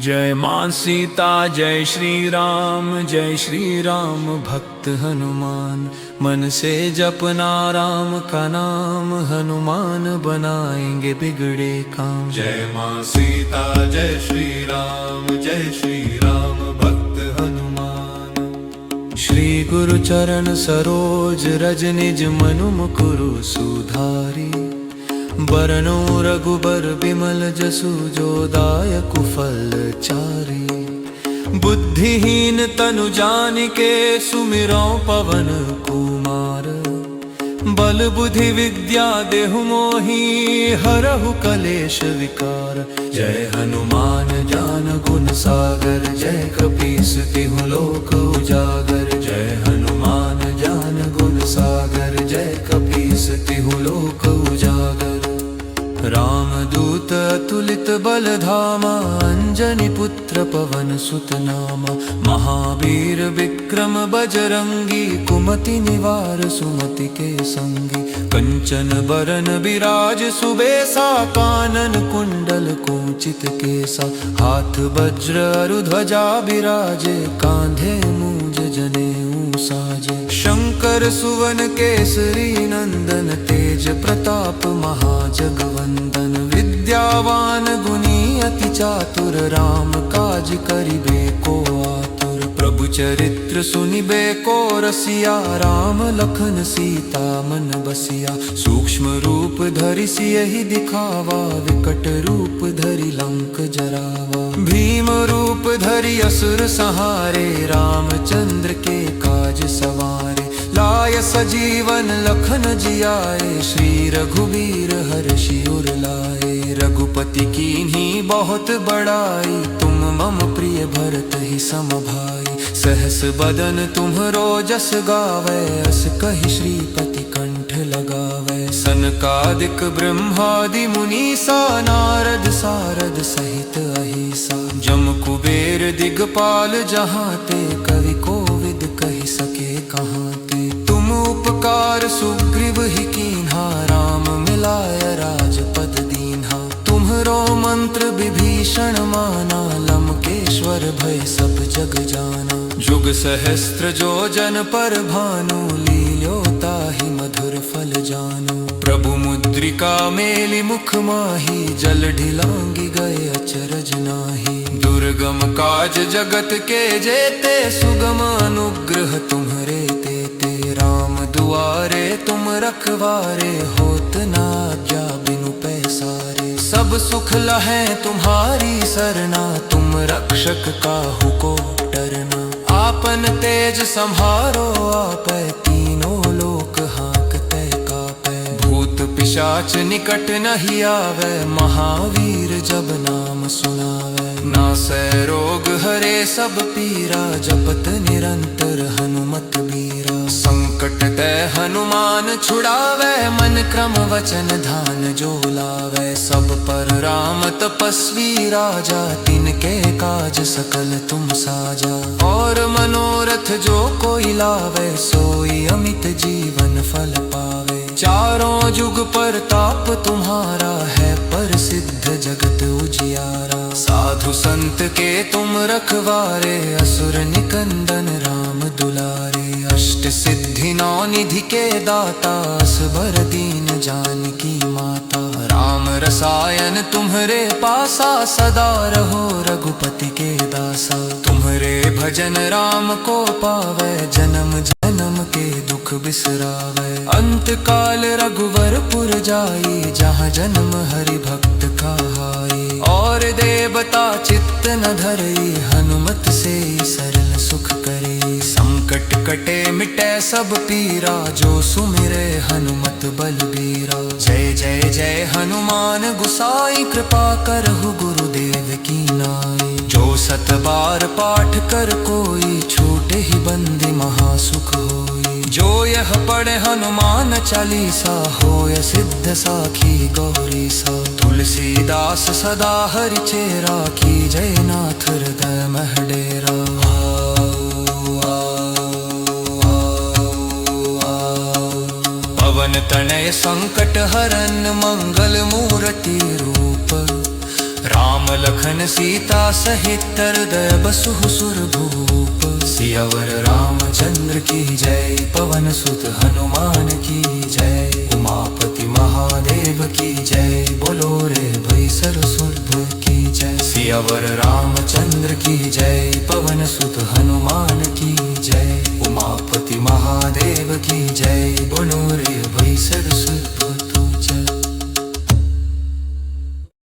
जय मां सीता जय श्री राम भक्त हनुमान। मन से जपना राम का नाम, हनुमान बनाएंगे बिगड़े काम। जय मां सीता जय श्री राम भक्त हनुमान। श्री गुरु चरण सरोज रज निज मनु मुकुरु सुधारी। बरनो रघुबर बिमल जसु जो दायक फल चारी। बुद्धिहीन तनु जानिके सुमिरौ पवन कुमार। बल बुद्धि विद्या देहु मोहि हरहु कलेश विकार। जय हनुमान ज्ञान गुण सागर, जय कपीस तिहु लोक उजागर। जय हनुमान ज्ञान गुण सागर, जय कपीस तिहु लोक उजागर। रामदूत अतुलित बल धामा, अंजनी पुत्र पवन सुत नामा। महावीर विक्रम बजरंगी, कुमति निवार सुमति के संगी। कंचन बरन बिराज सुबेसा, कानन कुंडल कुंचित केसा। हाथ वज्र अरु ध्वजा बिराजे, कांधे मूंज जनेऊ साजे। शंकर सुवन केसरी नंदन, तेज प्रताप महाजगवंदन। विद्यावान गुणी अति चातुर, राम काज करिबे को आतुर। प्रभु चरित्र सुनिबे को रसिया, राम लखन सीता मन बसिया। सूक्ष्म रूप धरि सियहि दिखावा, विकट रूप धरि लंक जरावा। भीम रूप धरि असुर संहारे, रामचंद्र के काज सवारे। लाय सजीवन लखन जियाए, श्री रघुवीर हर्षि उर लाए। रघुपति कीन्ही बहुत बड़ाई, तुम मम प्रिय भरत ही सम भाई। सहस बदन तुम्हरो जस गावे, अस कहि श्रीपति कंठ लगावे। सनकादिक ब्रह्मादि मुनीसा, नारद सारद सहित अहिसा। जम कुबेर दिगपाल जहाते, कवि कोविद कहि सके कहाते। तुम उपकार सुग्रीव ही कीन्हा, राम मिलाय राजपद दीन्हा। तुम्हरो मंत्र विभीषण माना, लंकेश्वर भय सब जग जाना। जुग सहस्त्र जो जन पर भानु, लील्यो ताहि मधुर फल जानु। प्रभु मुद्रिका मेलि मुख माही, जल ढिलांगी गए अचरज नाही। दुर्गम काज जगत के जेते, सुगम अनुग्रह तुम्हरे तेते। राम दुआरे तुम रखवारे, होत न आज्ञा बिनु पैसारे। सब सुख लहै तुम्हारी सरना, तुम रक्षक काहू को डरना। आपन तेज सम्हारो आपै, तीनों लोक हाँकते कापै। भूत पिशाच निकट नहीं आवे, महावीर जब नाम सुनावे। नासै रोग हरे सब पीरा, जपत निरंतर हनुमत बीरा। संकट ते हनुमान छुड़ावे, मन क्रम वचन ध्यान जो लावे। सब पर राम तपस्वी राजा, तिनके काज सकल तुम साजा। और मनोरथ जो कोई लावे, सोई अमित जीवन फल पावे। चारों जुग परताप तुम्हारा है, प्रसिद्ध जगत उजियारा। साधु संत के तुम रखवारे, असुर निकंदन राम दुलारे। अष्ट सिद्धि नौ निधि के दाता, असबर दीन जानकी माता। राम रसायन तुम्हरे पासा, सदा रहो रघुपति के दासा। तुम्हरे भजन राम को पावे, जन्म जन्म के दुख बिसरावे। अंत काल रघुवर पुर जाई, जहाँ जन्म हरि भक्त कहाई। और देवता चित्त न धरई, हनुमत से सरल सुख करे। संकट कटे मिटे सब पीरा, जो सुमिरे हनुमत बलबीरा। जय जय जय हनुमान गुसाई, कृपा करहु गुरुदेव की नाई। जो सत बार पाठ कर कोई, छूटे ही बंदी महासुख होई। जो यह पढ़े हनुमान चालीसा, होय सिद्ध साखी गौरीसा। तुलसीदास सदा हरि चेरा, की जय नाथ हृदय मह डेरा। पवन तनय संकट हरन मंगल मूर्ति रूप राम लखन सीता सहित हृदय बसु सुर भूप सियावर रामचंद्र की जय पवन सुत हनुमान की जय उमापति महादेव की जय बोलो रे भई सरसुर की जय सियावर रामचंद्र की जय पवन सुत हनुमान की जय।